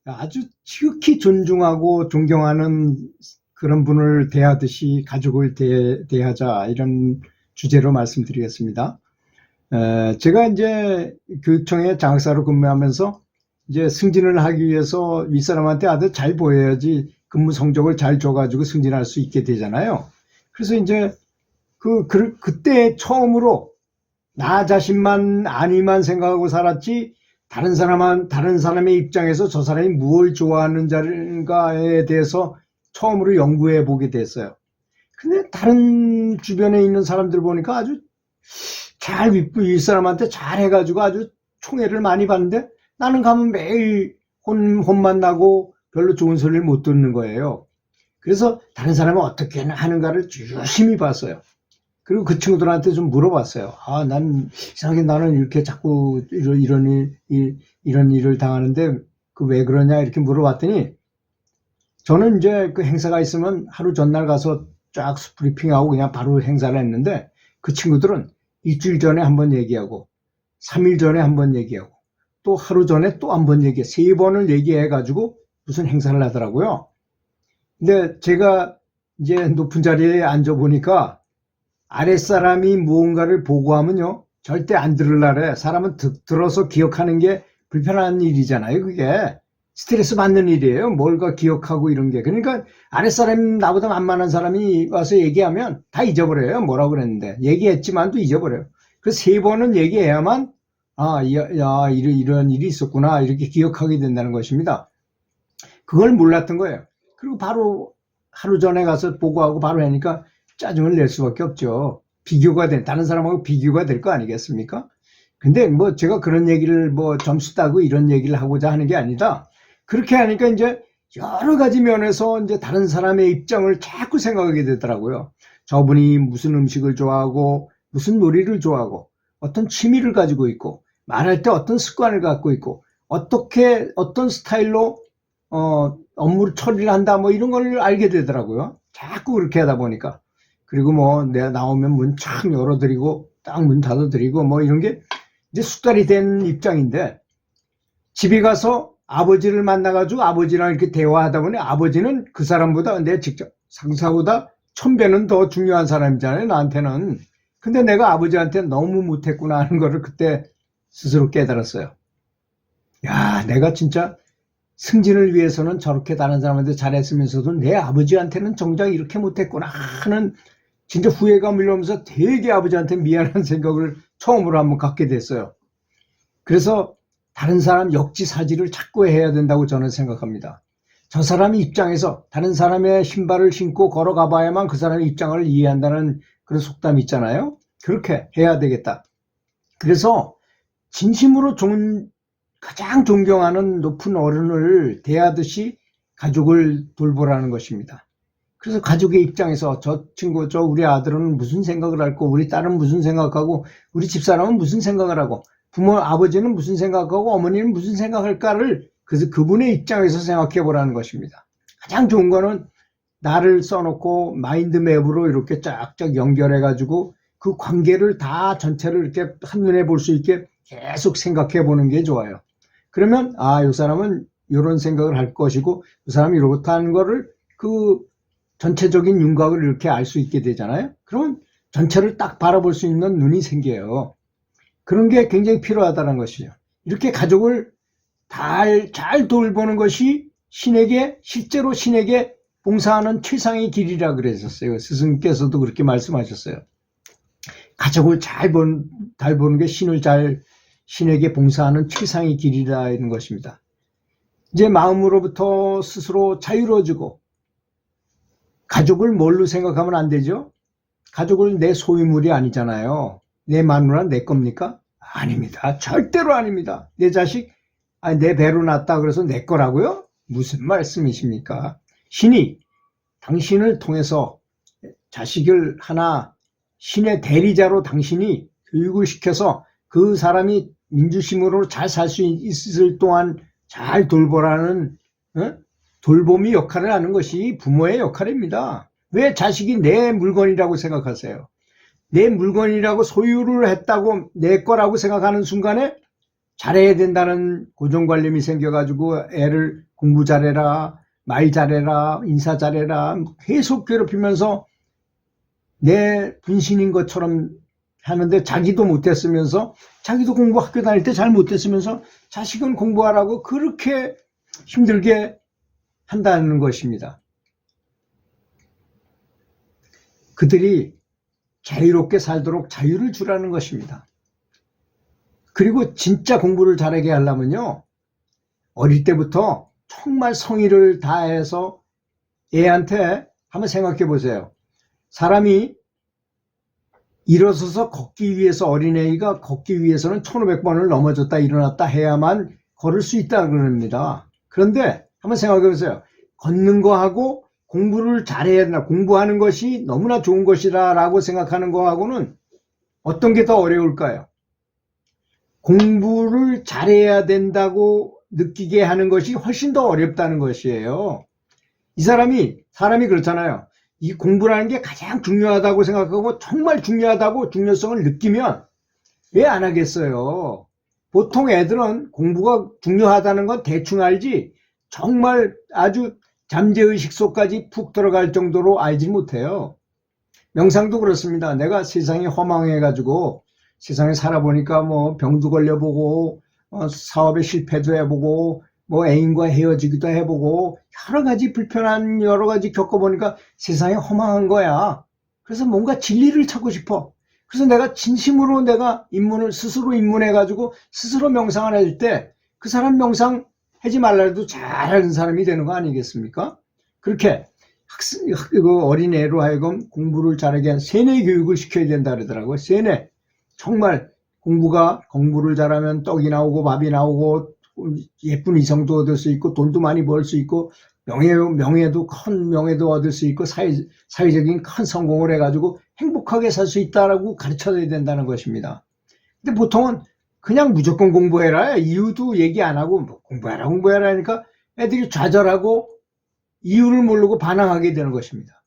아주 지극히 존중하고 존경하는 그런 분을 대하듯이 가족을 대하자, 이런 주제로 말씀드리겠습니다. 제가 이제 교육청의 장학사로 근무하면서 이제 승진을 하기 위해서 윗사람한테 아주 잘 보여야지 근무 성적을 잘 줘가지고 승진할 수 있게 되잖아요. 그래서 이제 그때 처음으로 나 자신만 안위만 생각하고 살았지, 다른 사람의 입장에서 저 사람이 무엇을 좋아하는가에 대해서 처음으로 연구해 보게 됐어요. 근데 다른 주변에 있는 사람들 보니까 아주 잘 윗사람한테 잘 해가지고 아주 총애를 많이 받는데, 나는 가면 매일 혼만 나고 별로 좋은 소리를 못 듣는 거예요. 그래서 다른 사람은 어떻게 하는가를 유심히 봤어요. 그리고 그 친구들한테 좀 물어봤어요. 난 이상하게 나는 이렇게 자꾸 이런 일을 당하는데 그 왜 그러냐, 이렇게 물어봤더니, 저는 이제 그 행사가 있으면 하루 전날 가서 쫙 브리핑하고 그냥 바로 행사를 했는데, 그 친구들은 일주일 전에 한번 얘기하고 3일 전에 한번 얘기하고 또 하루 전에 또 한번 얘기해, 3번을 얘기해 가지고 무슨 행사를 하더라고요. 근데 제가 이제 높은 자리에 앉아 보니까 아랫사람이 무언가를 보고하면요, 절대 안 들으려래. 사람은 들어서 기억하는 게 불편한 일이잖아요. 그게 스트레스 받는 일이에요. 뭘가 기억하고 이런 게. 그러니까 아랫사람이, 나보다 만만한 사람이 와서 얘기하면 다 잊어버려요. 뭐라고 그랬는데. 얘기했지만도 잊어버려요. 그래서 3번은 얘기해야만 이런 일이 있었구나, 이렇게 기억하게 된다는 것입니다. 그걸 몰랐던 거예요. 그리고 바로 하루 전에 가서 보고하고 바로 하니까 짜증을 낼 수밖에 없죠. 다른 사람하고 비교가 될 거 아니겠습니까? 근데 뭐 제가 그런 얘기를 뭐 점수 따고 이런 얘기를 하고자 하는 게 아니다. 그렇게 하니까 이제 여러 가지 면에서 이제 다른 사람의 입장을 자꾸 생각하게 되더라고요. 저분이 무슨 음식을 좋아하고 무슨 놀이를 좋아하고 어떤 취미를 가지고 있고 말할 때 어떤 습관을 갖고 있고 어떤 스타일로 업무 처리를 한다, 뭐 이런 걸 알게 되더라고요. 자꾸 그렇게 하다 보니까. 그리고 뭐 내가 나오면 문 쫙 열어드리고 딱 문 닫아드리고 뭐 이런 게 이제 숙달이 된 입장인데, 집에 가서 아버지를 만나가지고 아버지랑 이렇게 대화하다 보니 아버지는 그 사람보다, 내 직접 상사보다 1000배는 더 중요한 사람이잖아요, 나한테는. 근데 내가 아버지한테 너무 못했구나 하는 거를 그때 스스로 깨달았어요. 야, 내가 진짜 승진을 위해서는 저렇게 다른 사람한테 잘했으면서도 내 아버지한테는 정작 이렇게 못했구나 하는 진짜 후회가 밀려오면서 되게 아버지한테 미안한 생각을 처음으로 한번 갖게 됐어요. 그래서 다른 사람 역지사지를 자꾸 해야 된다고 저는 생각합니다. 저 사람의 입장에서 다른 사람의 신발을 신고 걸어가 봐야만 그 사람의 입장을 이해한다는 그런 속담이 있잖아요. 그렇게 해야 되겠다. 그래서 진심으로 가장 존경하는 높은 어른을 대하듯이 가족을 돌보라는 것입니다. 그래서 가족의 입장에서 우리 아들은 무슨 생각을 할고, 우리 딸은 무슨 생각하고, 우리 집사람은 무슨 생각을 하고, 아버지는 무슨 생각하고, 어머니는 무슨 생각할까를 그래서 그분의 입장에서 생각해 보라는 것입니다. 가장 좋은 거는 나를 써놓고 마인드맵으로 이렇게 쫙쫙 연결해 가지고 그 관계를 다 전체를 이렇게 한눈에 볼 수 있게 계속 생각해 보는 게 좋아요. 그러면 이 사람은 이런 생각을 할 것이고 이 사람이 이렇다는 거를 그 전체적인 윤곽을 이렇게 알 수 있게 되잖아요. 그러면 전체를 딱 바라볼 수 있는 눈이 생겨요. 그런 게 굉장히 필요하다는 것이죠. 이렇게 가족을 잘 돌보는 것이 실제로 신에게 봉사하는 최상의 길이라 그랬었어요. 스승께서도 그렇게 말씀하셨어요. 가족을 잘 보는 게 신에게 봉사하는 최상의 길이라는 것입니다. 이제 마음으로부터 스스로 자유로워지고, 가족을 뭘로 생각하면 안 되죠? 가족을 내 소유물이 아니잖아요. 내 마누라 내 겁니까? 아닙니다. 절대로 아닙니다. 내 자식, 내 배로 낳았다 그래서 내 거라고요? 무슨 말씀이십니까? 신이 당신을 통해서 자식을 하나 신의 대리자로 당신이 교육을 시켜서 그 사람이 민주심으로 잘 살 수 있을 동안 잘 돌보라는 돌봄이 역할을 하는 것이 부모의 역할입니다. 왜 자식이 내 물건이라고 생각하세요? 내 물건이라고 소유를 했다고 내 거라고 생각하는 순간에 잘해야 된다는 고정관념이 생겨가지고 애를 공부 잘해라, 말 잘해라, 인사 잘해라 계속 괴롭히면서 내 분신인 것처럼 하는데 자기도 못했으면서, 자기도 공부 학교 다닐 때 잘 못했으면서 자식은 공부하라고 그렇게 힘들게 한다는 것입니다. 그들이 자유롭게 살도록 자유를 주라는 것입니다. 그리고 진짜 공부를 잘하게 하려면요, 어릴 때부터 정말 성의를 다해서 애한테 한번 생각해 보세요. 사람이 일어서서 걷기 위해서, 어린애가 걷기 위해서는 1500번을 넘어졌다 일어났다 해야만 걸을 수 있다 그럽니다. 그런데 한번 생각해 보세요. 걷는 거하고 공부를 잘해야 된다, 공부하는 것이 너무나 좋은 것이다 라고 생각하는 거하고는 어떤 게 더 어려울까요? 공부를 잘해야 된다고 느끼게 하는 것이 훨씬 더 어렵다는 것이에요. 사람이 그렇잖아요. 이 공부라는 게 가장 중요하다고 생각하고 정말 중요하다고 중요성을 느끼면 왜 안 하겠어요? 보통 애들은 공부가 중요하다는 건 대충 알지 정말 아주 잠재의식 속까지 푹 들어갈 정도로 알지 못해요. 명상도 그렇습니다. 내가 세상이 허망해가지고 세상에 살아보니까 뭐 병도 걸려보고 사업에 실패도 해보고 뭐 애인과 헤어지기도 해보고 여러 가지 불편한 여러 가지 겪어보니까 세상이 허망한 거야. 그래서 뭔가 진리를 찾고 싶어. 그래서 내가 진심으로 내가 스스로 입문해가지고 스스로 명상을 할 때 그 사람 명상 하지 말라도 잘하는 사람이 되는 거 아니겠습니까? 그렇게 어린애로 하여금 공부를 잘하게 한 세뇌 교육을 시켜야 된다 그러더라고요. 세뇌. 정말 공부를 잘하면 떡이 나오고 밥이 나오고 예쁜 이성도 얻을 수 있고 돈도 많이 벌 수 있고 명예도 큰 명예도 얻을 수 있고 사회적인 큰 성공을 해가지고 행복하게 살 수 있다라고 가르쳐야 된다는 것입니다. 근데 보통은 그냥 무조건 공부해라, 이유도 얘기 안 하고 공부해라 하니까 애들이 좌절하고 이유를 모르고 반항하게 되는 것입니다.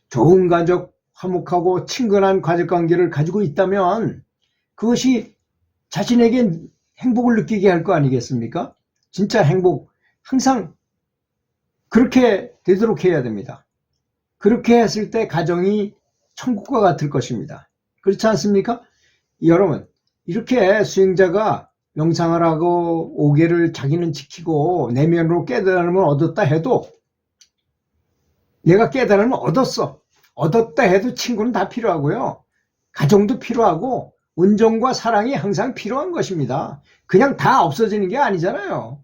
좋은 가족, 화목하고 친근한 가족관계를 가지고 있다면 그것이 자신에게 행복을 느끼게 할 거 아니겠습니까? 진짜 행복, 항상 그렇게 되도록 해야 됩니다. 그렇게 했을 때 가정이 천국과 같을 것입니다. 그렇지 않습니까? 여러분, 이렇게 수행자가 명상을 하고 5개를 자기는 지키고 내면으로 깨달음을 얻었다 해도, 내가 깨달음을 얻었다 해도 친구는 다 필요하고요, 가정도 필요하고 온정과 사랑이 항상 필요한 것입니다. 그냥 다 없어지는 게 아니잖아요.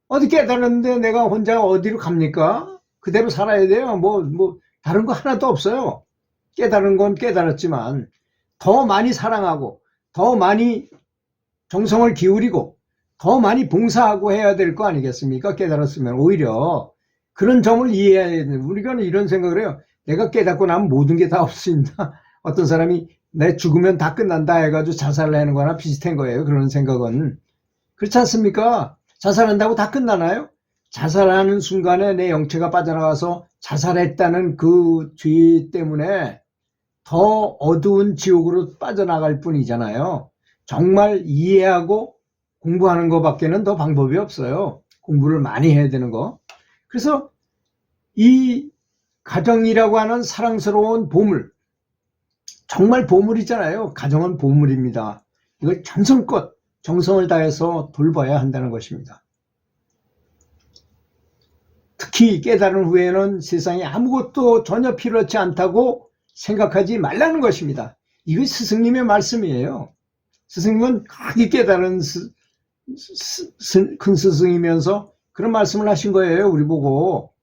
어디 깨달았는데 내가 혼자 어디로 갑니까? 그대로 살아야 돼요. 다른 거 하나도 없어요. 깨달은 건 깨달았지만 더 많이 사랑하고 더 많이 정성을 기울이고 더 많이 봉사하고 해야 될 거 아니겠습니까? 깨달았으면 오히려 그런 점을 이해해야 되는, 우리가 이런 생각을 해요. 내가 깨닫고 나면 모든 게 다 없습니다. 어떤 사람이 내 죽으면 다 끝난다 해가지고 자살을 하는 거나 비슷한 거예요. 그런 생각은. 그렇지 않습니까? 자살한다고 다 끝나나요? 자살하는 순간에 내 영체가 빠져나가서 자살했다는 그 죄 때문에 더 어두운 지옥으로 빠져나갈 뿐이잖아요. 정말 이해하고 공부하는 것밖에는 더 방법이 없어요. 공부를 많이 해야 되는 거. 그래서 이 가정이라고 하는 사랑스러운 보물, 정말 보물이잖아요. 가정은 보물입니다. 이걸 정성껏 정성을 다해서 돌봐야 한다는 것입니다. 특히 깨달은 후에는 세상에 아무것도 전혀 필요하지 않다고 생각하지 말라는 것입니다. 이거 스승님의 말씀이에요. 스승님은 크게 깨달은 큰 스승이면서 그런 말씀을 하신 거예요. 우리 보고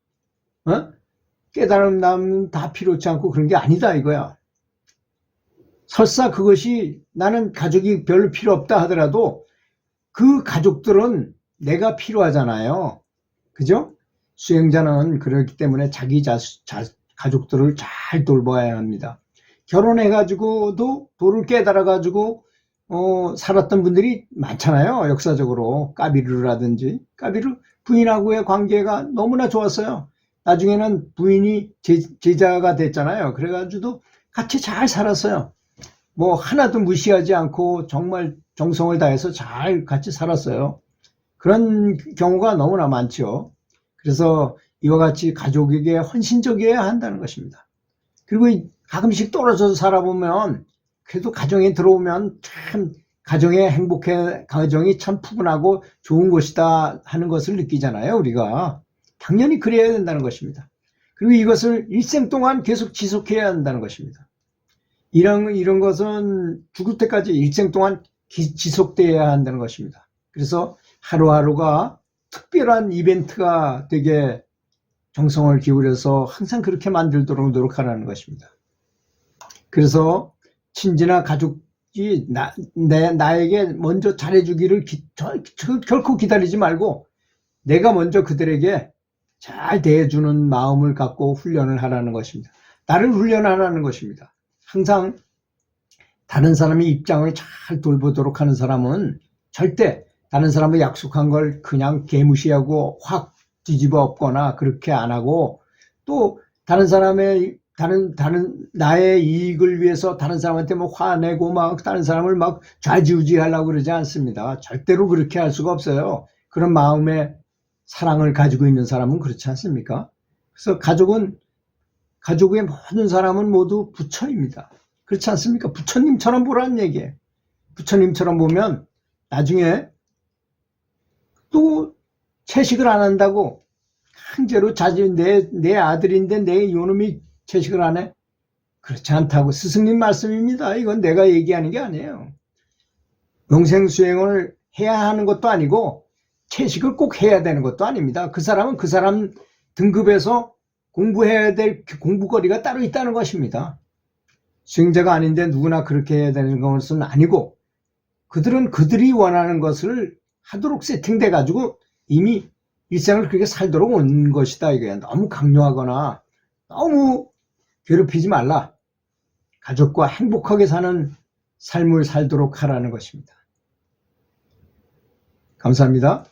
깨달은 남 다 필요치 않고 그런 게 아니다 이거야. 설사 그것이 나는 가족이 별로 필요 없다 하더라도 그 가족들은 내가 필요하잖아요. 그죠? 수행자는 그렇기 때문에 자기 가족들을 잘 돌봐야 합니다. 결혼해가지고도 도를 깨달아가지고 살았던 분들이 많잖아요. 역사적으로 까비르라든지. 까비르 부인하고의 관계가 너무나 좋았어요. 나중에는 부인이 제자가 됐잖아요. 그래가지고 같이 잘 살았어요. 하나도 무시하지 않고 정말 정성을 다해서 잘 같이 살았어요. 그런 경우가 너무나 많죠. 그래서 이와 같이 가족에게 헌신적이어야 한다는 것입니다. 그리고 가끔씩 떨어져서 살아보면 그래도 가정에 들어오면 참 가정의 행복해, 가정이 참 푸근하고 좋은 곳이다 하는 것을 느끼잖아요, 우리가. 당연히 그래야 된다는 것입니다. 그리고 이것을 일생 동안 계속 지속해야 한다는 것입니다. 이런 것은 죽을 때까지 일생 동안 지속돼야 한다는 것입니다. 그래서 하루하루가 특별한 이벤트가 되게 정성을 기울여서 항상 그렇게 만들도록 노력하라는 것입니다. 그래서 친지나 가족이 나에게 먼저 잘해주기를 결코 기다리지 말고 내가 먼저 그들에게 잘 대해주는 마음을 갖고 훈련을 하라는 것입니다. 나를 훈련하라는 것입니다. 항상 다른 사람의 입장을 잘 돌보도록 하는 사람은 절대 다른 사람의 약속한 걸 그냥 개무시하고 확 뒤집어 엎거나 그렇게 안 하고, 또 다른 사람의 나의 이익을 위해서 다른 사람한테 뭐 화내고 막 다른 사람을 막 좌지우지하려고 그러지 않습니다. 절대로 그렇게 할 수가 없어요. 그런 마음의 사랑을 가지고 있는 사람은 그렇지 않습니까? 그래서 가족의 모든 사람은 모두 부처입니다. 그렇지 않습니까? 부처님처럼 보라는 얘기예요. 부처님처럼 보면 나중에 또 채식을 안 한다고 강제로 내 아들인데 내 요놈이 채식을 안 해? 그렇지 않다고 스승님 말씀입니다. 이건 내가 얘기하는 게 아니에요. 영생수행을 해야 하는 것도 아니고 채식을 꼭 해야 되는 것도 아닙니다. 그 사람은 그 사람 등급에서 공부해야 될 공부거리가 따로 있다는 것입니다. 수행자가 아닌데 누구나 그렇게 해야 되는 것은 아니고, 그들은 그들이 원하는 것을 하도록 세팅돼 가지고 이미 일생을 그렇게 살도록 온 것이다. 이거야. 너무 강요하거나 너무 괴롭히지 말라. 가족과 행복하게 사는 삶을 살도록 하라는 것입니다. 감사합니다.